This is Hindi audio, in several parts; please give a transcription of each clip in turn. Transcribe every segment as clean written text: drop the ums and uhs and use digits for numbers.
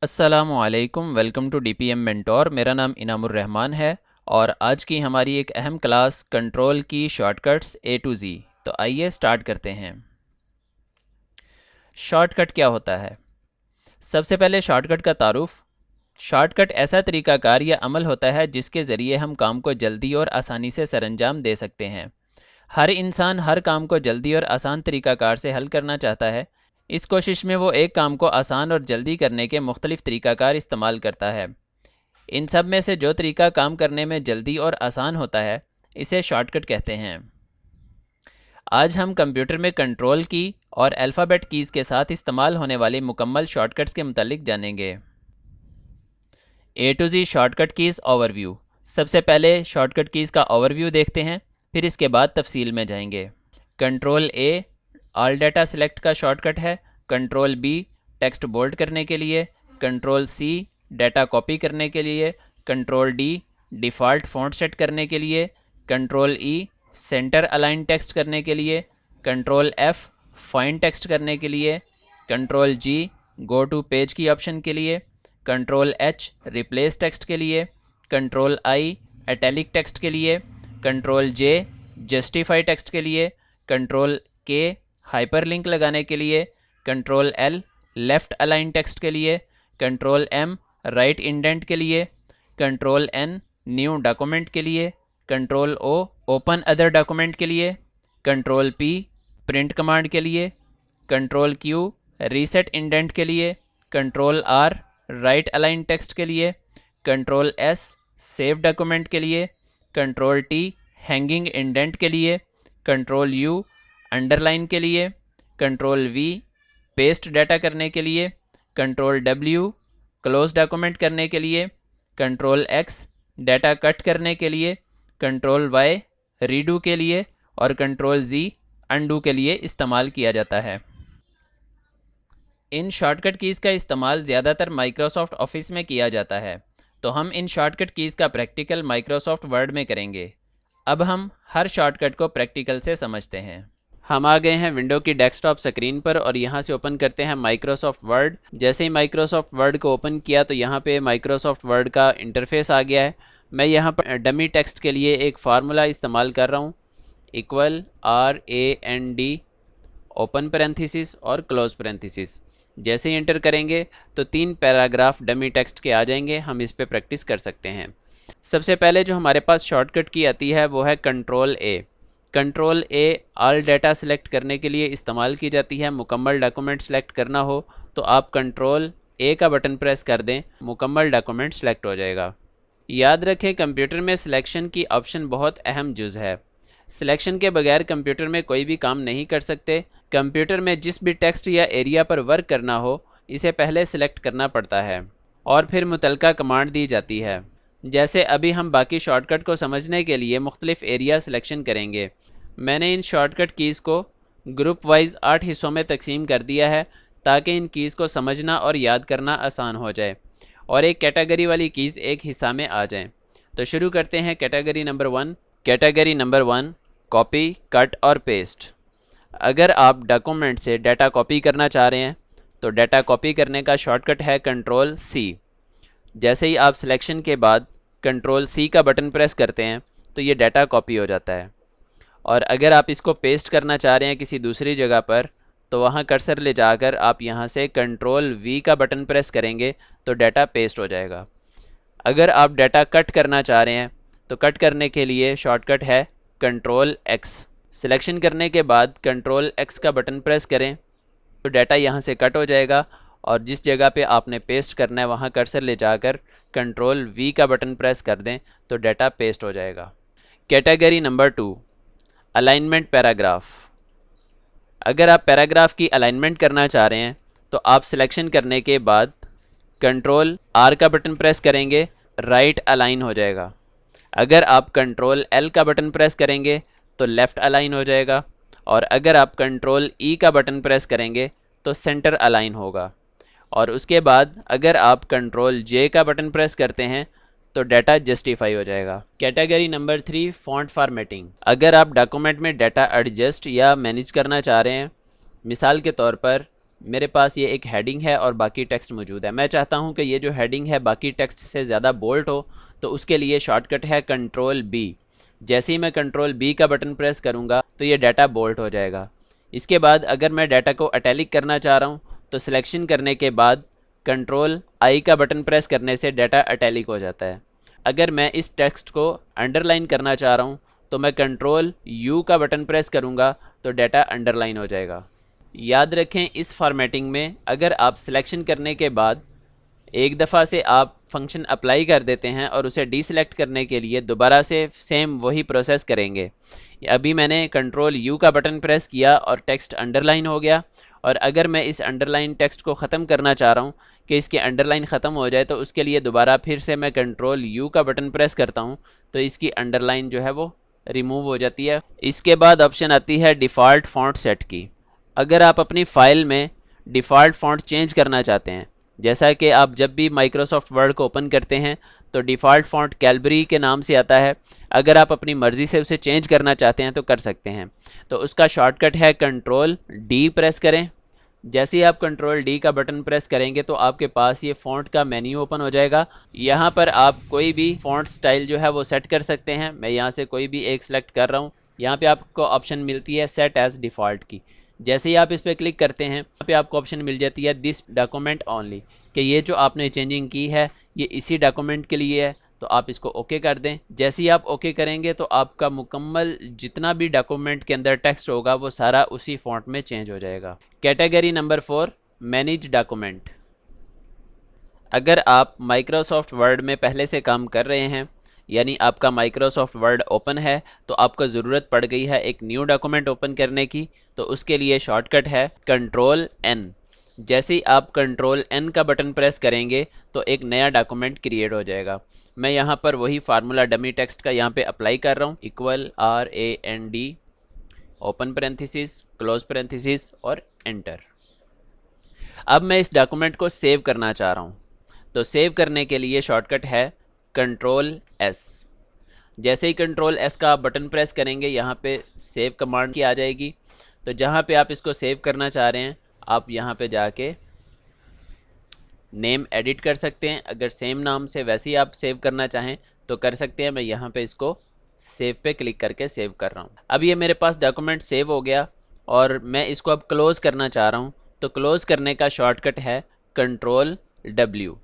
अस्सलामुअलैकुम, वेलकम टू डीपीएम मेंटोर। मेरा नाम इनामुर रहमान है और आज की हमारी एक अहम क्लास कंट्रोल की शॉर्टकट्स ए टू ज़ी। तो आइए स्टार्ट करते हैं। शॉर्टकट क्या होता है? सबसे पहले शॉर्टकट का तारुफ। शॉर्टकट ऐसा तरीक़ाकार या अमल होता है जिसके ज़रिए हम काम को जल्दी और आसानी से सरअंजाम दे सकते हैं। हर इंसान हर काम को जल्दी और आसान तरीक़ाकार से हल करना चाहता है। इस कोशिश में वो एक काम को आसान और जल्दी करने के मुख्तलिफ़ तरीक़ाकार इस्तेमाल करता है। इन सब में से जो तरीका काम करने में जल्दी और आसान होता है, इसे शॉर्टकट कहते हैं। आज हम कंप्यूटर में कंट्रोल की और अल्फ़ाबेट कीज़ के साथ इस्तेमाल होने वाली मुकम्मल शॉर्टकट्स के मुतालिक जानेंगे। A to Z shortcut keys overview. सबसे पहले शॉर्टकट कीज़ का ओवरव्यू देखते हैं, फिर इसके बाद तफसील में जाएंगे। कंट्रोल ए ऑल डाटा सेलेक्ट का शॉर्टकट है। कंट्रोल बी टेक्स्ट बोल्ड करने के लिए। कंट्रोल सी डाटा कॉपी करने के लिए। Control D default font set करने के लिए। कंट्रोल ई सेंटर अलाइन टेक्स्ट करने के लिए। कंट्रोल एफ़ फाइंड टेक्स्ट करने के लिए। Control G go to page की ऑप्शन के लिए। कंट्रोल एच रिप्लेस टेक्स्ट के लिए। कंट्रोल आई एटैलिक टेक्स्ट के लिए। कंट्रोल जे जस्टिफाई टेक्स्ट के लिए। कंट्रोल के हाइपरलिंक लगाने के लिए। Control L left align text के लिए। कंट्रोल एम राइट इंडेंट के लिए। कंट्रोल एन न्यू डॉक्यूमेंट के लिए। Control O open other document के लिए। कंट्रोल पी प्रिंट कमांड के लिए। कंट्रोल क्यू रीसेट इंडेंट के लिए। Control R right align text के लिए। कंट्रोल एस सेव डॉक्यूमेंट के लिए। कंट्रोल टी हैंगिंग इंडेंट के लिए। कंट्रोल यू अंडरलाइन के लिए। कंट्रोल वी पेस्ट डाटा करने के लिए। कंट्रोल डब्ल्यू क्लोज डॉक्यूमेंट करने के लिए। कंट्रोल एक्स डाटा कट करने के लिए। कंट्रोल वाई रीडू के लिए और कंट्रोल जी अनडू के लिए इस्तेमाल किया जाता है। इन शॉर्टकट कीज़ का इस्तेमाल ज़्यादातर माइक्रोसॉफ्ट ऑफिस में किया जाता है, तो हम इन शॉर्टकट कीज़ का प्रैक्टिकल माइक्रोसॉफ्ट वर्ड में करेंगे। अब हम हर शॉर्टकट को प्रैक्टिकल से समझते हैं। हम आ गए हैं विंडो की डेस्कटॉप स्क्रीन पर और यहाँ से ओपन करते हैं माइक्रोसॉफ्ट वर्ड। जैसे ही माइक्रोसॉफ्ट वर्ड को ओपन किया तो यहाँ पे माइक्रोसॉफ्ट वर्ड का इंटरफेस आ गया है। मैं यहाँ पर डमी टेक्स्ट के लिए एक फार्मूला इस्तेमाल कर रहा हूँ, इक्वल RAND ओपन पैरेंथेसिस और क्लोज पैरेंथेसिस। जैसे ही एंटर करेंगे तो 3 पैराग्राफ डमी टेक्स्ट के आ जाएंगे। हम इस पर प्रैक्टिस कर सकते हैं। सबसे पहले जो हमारे पास शॉर्टकट की आती है वो है कंट्रोल ए। कंट्रोल ए ऑल डाटा सेलेक्ट करने के लिए इस्तेमाल की जाती है। मुकम्मल डॉक्यूमेंट सेलेक्ट करना हो तो आप कंट्रोल ए का बटन प्रेस कर दें, मुकम्मल डॉक्यूमेंट सेलेक्ट हो जाएगा। याद रखें, कंप्यूटर में सिलेक्शन की ऑप्शन बहुत अहम जुज़ है। सिलेक्शन के बगैर कंप्यूटर में कोई भी काम नहीं कर सकते। कंप्यूटर में जिस भी टेक्स्ट या एरिया पर वर्क करना हो, इसे पहले सिलेक्ट करना पड़ता है और फिर मुतलका कमांड दी जाती है। जैसे अभी हम बाकी शॉर्टकट को समझने के लिए मुख्तलिफ एरिया सिलेक्शन करेंगे। मैंने इन शॉर्टकट कीज़ को ग्रुप वाइज 8 हिस्सों में तकसीम कर दिया है ताकि इन कीज़ को समझना और याद करना आसान हो जाए और एक कैटेगरी वाली कीज़ एक हिस्सा में आ जाएं। तो शुरू करते हैं category number 1। Category number 1 copy, cut और पेस्ट। अगर आप डॉक्यूमेंट से डाटा कॉपी करना चाह रहे हैं तो डाटा कॉपी करने का शॉर्टकट है कंट्रोल सी। जैसे ही आप सिलेक्शन के बाद कंट्रोल सी का बटन प्रेस करते हैं तो ये डाटा कॉपी हो जाता है। और अगर आप इसको पेस्ट करना चाह रहे हैं किसी दूसरी जगह पर तो वहाँ कर्सर ले जाकर आप यहाँ से कंट्रोल वी का बटन प्रेस करेंगे तो डाटा पेस्ट हो जाएगा। अगर आप डाटा कट करना चाह रहे हैं तो कट करने के लिए शॉर्टकट है कंट्रोल एक्स। सिलेक्शन करने के बाद कंट्रोल एक्स का बटन प्रेस करें तो डाटा यहाँ से कट हो जाएगा और जिस जगह पे आपने पेस्ट करना है वहाँ कर्सर ले जाकर कंट्रोल वी का बटन प्रेस कर दें तो डाटा पेस्ट हो जाएगा। Category number 2 alignment paragraph. अगर आप पैराग्राफ की अलाइनमेंट करना चाह रहे हैं तो आप सिलेक्शन करने के बाद कंट्रोल आर का बटन प्रेस करेंगे, राइट अलाइन हो जाएगा। अगर आप कंट्रोल एल का बटन प्रेस करेंगे तो लेफ़्ट अलाइन हो जाएगा और अगर आप कंट्रोल ई का बटन प्रेस करेंगे तो सेंटर अलाइन होगा। और उसके बाद अगर आप कंट्रोल जे का बटन प्रेस करते हैं तो डाटा जस्टिफाई हो जाएगा। Category number 3 font formatting. अगर आप डॉक्यूमेंट में डाटा एडजस्ट या मैनेज करना चाह रहे हैं, मिसाल के तौर पर मेरे पास ये एक हेडिंग है और बाकी टेक्स्ट मौजूद है। मैं चाहता हूँ कि ये जो हेडिंग है बाकी टेक्स्ट से ज़्यादा बोल्ड हो, तो उसके लिए शॉर्टकट है कंट्रोल बी। जैसे ही मैं कंट्रोल बी का बटन प्रेस करूँगा तो ये डाटा बोल्ड हो जाएगा। इसके बाद अगर मैं डाटा को अटैलिक करना चाह रहा हूँ तो सिलेक्शन करने के बाद कंट्रोल आई का बटन प्रेस करने से डाटा अटैलिक हो जाता है। अगर मैं इस टेक्स्ट को अंडरलाइन करना चाह रहा हूँ तो मैं कंट्रोल यू का बटन प्रेस करूँगा तो डाटा अंडरलाइन हो जाएगा। याद रखें, इस फॉर्मेटिंग में अगर आप सिलेक्शन करने के बाद एक दफ़ा से आप फंक्शन अप्लाई कर देते हैं और उसे डीसेलेक्ट करने के लिए दोबारा से सेम वही प्रोसेस करेंगे। अभी मैंने कंट्रोल यू का बटन प्रेस किया और टेक्स्ट अंडरलाइन हो गया, और अगर मैं इस अंडरलाइन टेक्स्ट को ख़त्म करना चाह रहा हूँ कि इसके अंडरलाइन ख़त्म हो जाए, तो उसके लिए दोबारा फिर से मैं कंट्रोल यू का बटन प्रेस करता हूँ तो इसकी अंडरलाइन जो है वो रिमूव हो जाती है। इसके बाद ऑप्शन आती है डिफ़ॉल्ट फ़ॉन्ट सेट की। अगर आप अपनी फ़ाइल में डिफ़ॉल्ट फ़ॉन्ट चेंज करना चाहते हैं, जैसा कि आप जब भी माइक्रोसॉफ्ट वर्ड को ओपन करते हैं तो डिफ़ॉल्ट फ़ॉन्ट कैलबरी के नाम से आता है, अगर आप अपनी मर्ज़ी से उसे चेंज करना चाहते हैं तो कर सकते हैं। तो उसका शॉर्टकट है कंट्रोल डी प्रेस करें। जैसे ही आप कंट्रोल डी का बटन प्रेस करेंगे तो आपके पास ये फ़ॉन्ट का मेन्यू ओपन हो जाएगा। यहाँ पर आप कोई भी फ़ॉन्ट स्टाइल जो है वो सेट कर सकते हैं। मैं यहाँ से कोई भी एक सिलेक्ट कर रहा हूँ। यहाँ पे आपको ऑप्शन मिलती है सेट एज़ डिफ़ॉल्ट की। जैसे ही आप इस पर क्लिक करते हैं यहाँ पे आपको ऑप्शन मिल जाती है दिस डॉक्यूमेंट ओनली, कि ये जो आपने चेंजिंग की है ये इसी डॉक्यूमेंट के लिए है, तो आप इसको ओके कर दें। जैसे ही आप ओके करेंगे तो आपका मुकम्मल जितना भी डॉक्यूमेंट के अंदर टेक्स्ट होगा वो सारा उसी फॉन्ट में चेंज हो जाएगा। Category number 4, manage document. अगर आप माइक्रोसॉफ्ट वर्ड में पहले से काम कर रहे हैं, यानी आपका माइक्रोसॉफ्ट वर्ड ओपन है, तो आपको ज़रूरत पड़ गई है एक न्यू डॉक्यूमेंट ओपन करने की, तो उसके लिए शॉर्टकट है कंट्रोल एन। जैसे ही आप कंट्रोल एन का बटन प्रेस करेंगे तो एक नया डॉक्यूमेंट क्रिएट हो जाएगा। मैं यहाँ पर वही फार्मूला डमी टेक्स्ट का यहाँ पे अप्लाई कर रहा हूँ, equal RAND open parenthesis close parenthesis और एंटर। अब मैं इस डॉक्यूमेंट को सेव करना चाह रहा हूँ, तो सेव करने के लिए शॉर्टकट है कंट्रोल एस। जैसे ही कंट्रोल एस का आप बटन प्रेस करेंगे यहाँ पे सेव कमांड की आ जाएगी। तो जहाँ पे आप इसको सेव करना चाह रहे हैं आप यहाँ पे जाके नेम एडिट कर सकते हैं। अगर सेम नाम से वैसे ही आप सेव करना चाहें तो कर सकते हैं। मैं यहाँ पे इसको सेव पे क्लिक करके सेव कर रहा हूँ। अब ये मेरे पास डॉक्यूमेंट सेव हो गया और मैं इसको अब क्लोज़ करना चाह रहा हूँ, तो क्लोज़ करने का शॉर्टकट है कंट्रोल W।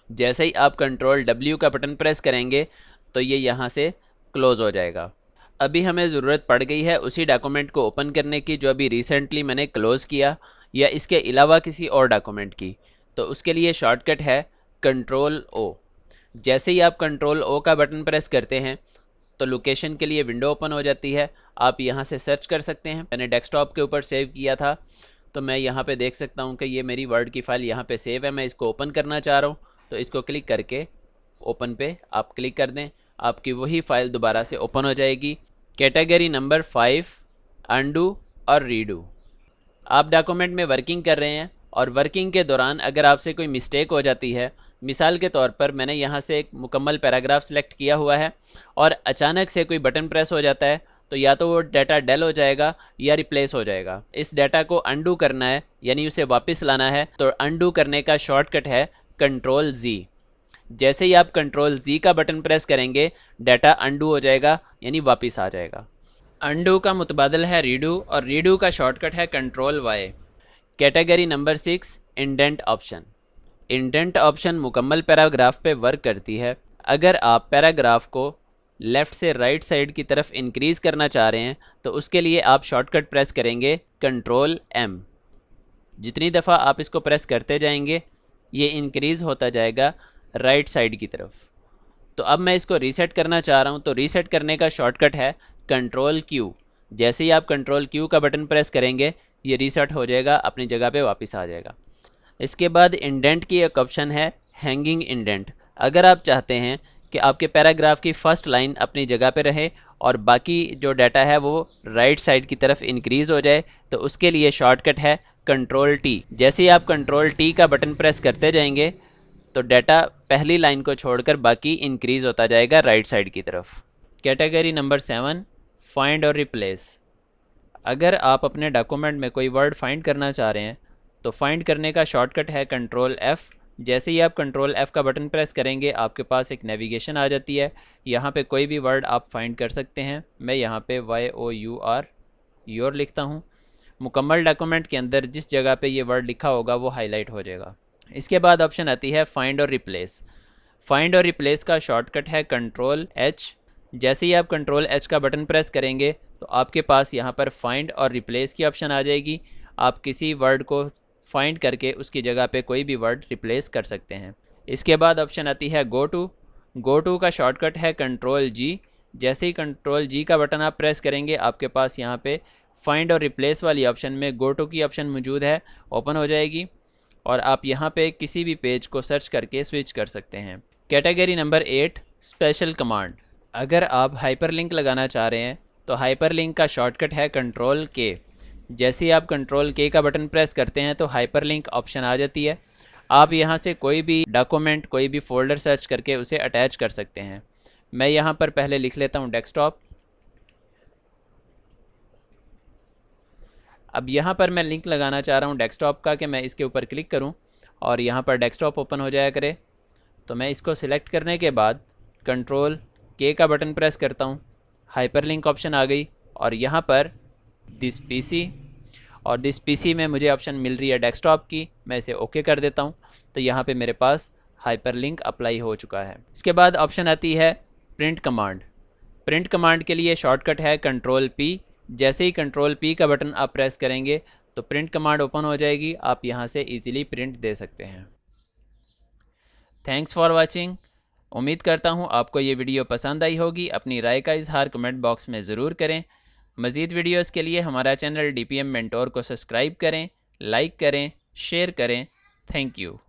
जैसे ही आप कंट्रोल W का बटन प्रेस करेंगे तो ये यहाँ से क्लोज़ हो जाएगा। अभी हमें ज़रूरत पड़ गई है उसी डॉक्यूमेंट को ओपन करने की जो अभी रिसेंटली मैंने क्लोज़ किया, या इसके अलावा किसी और डॉक्यूमेंट की। तो उसके लिए शॉर्टकट है कंट्रोल O। जैसे ही आप कंट्रोल O का बटन प्रेस करते हैं तो लोकेशन के लिए विंडो ओपन हो जाती है। आप यहाँ से सर्च कर सकते हैं। मैंने डेस्कटॉप के ऊपर सेव किया था तो मैं यहाँ पे देख सकता हूँ कि ये मेरी वर्ड की फ़ाइल यहाँ पे सेव है। मैं इसको ओपन करना चाह रहा हूँ, तो इसको क्लिक करके ओपन पे आप क्लिक कर दें, आपकी वही फ़ाइल दोबारा से ओपन हो जाएगी। कैटेगरी नंबर 5, अंडू और रीडू। आप डॉक्यूमेंट में वर्किंग कर रहे हैं और वर्किंग के दौरान अगर आपसे कोई मिस्टेक हो जाती है, मिसाल के तौर पर मैंने यहाँ से एक मुकम्मल पैराग्राफ सेलेक्ट किया हुआ है और अचानक से कोई बटन प्रेस हो जाता है, तो या तो वो डाटा डेल हो जाएगा या रिप्लेस हो जाएगा। इस डाटा को अंडू करना है, यानी उसे वापस लाना है, तो अंडू करने का शॉर्टकट है कंट्रोल Z। जैसे ही आप कंट्रोल Z का बटन प्रेस करेंगे डाटा अंडू हो जाएगा, यानी वापस आ जाएगा। अंडू का मुतबादल है रीडू और रीडू का शॉर्टकट है control Y। Category number 6, indent option. Indent option मुकम्मल पैराग्राफ पे वर्क करती है। अगर आप पैराग्राफ को लेफ़्ट से राइट साइड की तरफ इंक्रीज़ करना चाह रहे हैं तो उसके लिए आप शॉर्टकट प्रेस करेंगे कंट्रोल M। जितनी दफ़ा आप इसको प्रेस करते जाएंगे ये इंक्रीज़ होता जाएगा राइट साइड की तरफ। तो अब मैं इसको रीसेट करना चाह रहा हूँ, तो रीसेट करने का शॉर्टकट है कंट्रोल Q। जैसे ही आप कंट्रोल Q का बटन प्रेस करेंगे ये रीसेट हो जाएगा, अपनी जगह पे वापस आ जाएगा। इसके बाद इंडेंट की एक ऑप्शन है हैंगिंग इंडेंट। अगर आप चाहते हैं कि आपके पैराग्राफ की फ़र्स्ट लाइन अपनी जगह पे रहे और बाकी जो डाटा है वो राइट साइड की तरफ इंक्रीज़ हो जाए, तो उसके लिए शॉर्टकट है कंट्रोल T। जैसे ही आप कंट्रोल T का बटन प्रेस करते जाएंगे तो डाटा पहली लाइन को छोड़कर बाकी इंक्रीज़ होता जाएगा राइट साइड की तरफ। कैटेगरी नंबर 7, फाइंड और रिप्लेस। अगर आप अपने डॉक्यूमेंट में कोई वर्ड फाइंड करना चाह रहे हैं तो फाइंड करने का शॉर्टकट है कंट्रोल F। जैसे ही आप कंट्रोल F का बटन प्रेस करेंगे आपके पास एक नेविगेशन आ जाती है। यहाँ पे कोई भी वर्ड आप फाइंड कर सकते हैं। मैं यहाँ पे YOUR योर लिखता हूँ। मुकम्मल डॉक्यूमेंट के अंदर जिस जगह पे ये वर्ड लिखा होगा वो हाईलाइट हो जाएगा। इसके बाद ऑप्शन आती है फाइंड और रिप्लेस। फाइंड और रिप्लेस का शॉर्टकट है कंट्रोल H। जैसे ही आप कंट्रोल H का बटन प्रेस करेंगे तो आपके पास यहाँ पर फाइंड और रिप्लेस की ऑप्शन आ जाएगी। आप किसी वर्ड को फाइंड करके उसकी जगह पे कोई भी वर्ड रिप्लेस कर सकते हैं। इसके बाद ऑप्शन आती है गो टू। गो टू का शॉर्टकट है कंट्रोल G। जैसे ही कंट्रोल G का बटन आप प्रेस करेंगे आपके पास यहाँ पे फाइंड और रिप्लेस वाली ऑप्शन में गो टू की ऑप्शन मौजूद है, ओपन हो जाएगी और आप यहाँ पे किसी भी पेज को सर्च करके स्विच कर सकते हैं। Category number 8 special command. अगर आप हाइपरलिंक लगाना चाह रहे हैं तो हाइपरलिंक का शॉर्टकट है कंट्रोल K। जैसे ही आप कंट्रोल K का बटन प्रेस करते हैं तो हाइपरलिंक ऑप्शन आ जाती है। आप यहाँ से कोई भी डॉक्यूमेंट, कोई भी फोल्डर सर्च करके उसे अटैच कर सकते हैं। मैं यहाँ पर पहले लिख लेता हूँ डेस्कटॉप। अब यहाँ पर मैं लिंक लगाना चाह रहा हूँ डेस्कटॉप का कि मैं इसके ऊपर क्लिक करूँ और यहाँ पर डेस्कटॉप ओपन हो जाया करे। तो मैं इसको सिलेक्ट करने के बाद कंट्रोल K का बटन प्रेस करता हूँ, हाइपरलिंक ऑप्शन आ गई और यहाँ पर दिस PC और दिस PC में मुझे ऑप्शन मिल रही है डेस्कटॉप की। मैं इसे ओके कर देता हूँ तो यहाँ पे मेरे पास हाइपरलिंक अप्लाई हो चुका है। इसके बाद ऑप्शन आती है प्रिंट कमांड। प्रिंट कमांड के लिए शॉर्टकट है कंट्रोल P। जैसे ही कंट्रोल P का बटन आप प्रेस करेंगे तो प्रिंट कमांड ओपन हो जाएगी। आप यहाँ से इजीली प्रिंट दे सकते हैं। Thanks for watching. उम्मीद करता हूँ आपको ये वीडियो पसंद आई होगी। अपनी राय का इजहार कमेंट बॉक्स में ज़रूर करें। मज़ीद वीडियोस के लिए हमारा चैनल DPM मेंटोर को सब्सक्राइब करें, लाइक करें, शेयर करें। Thank you.